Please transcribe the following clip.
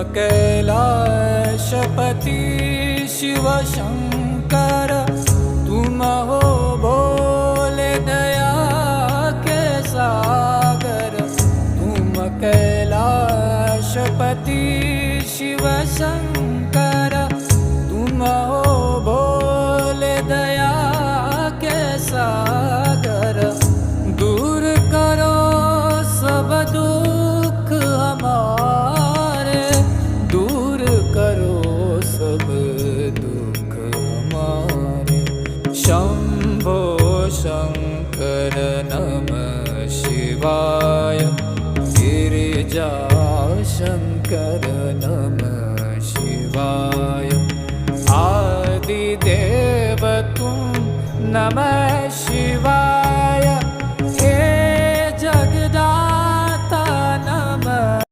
कैलाशपति शिव शंकर, तुम हो भोले दया के सागर। तुम कैलाशपति शिव शंकर, तुम हो भोले दया के सागर। दूर करो सब दुख हमारे, दूर करो सब दुख हमारे। शंभो शंकर नमः शिवाय, गिरिजा शंकर नमः शिवाय। आदिदेव तुम नमः शिवाय।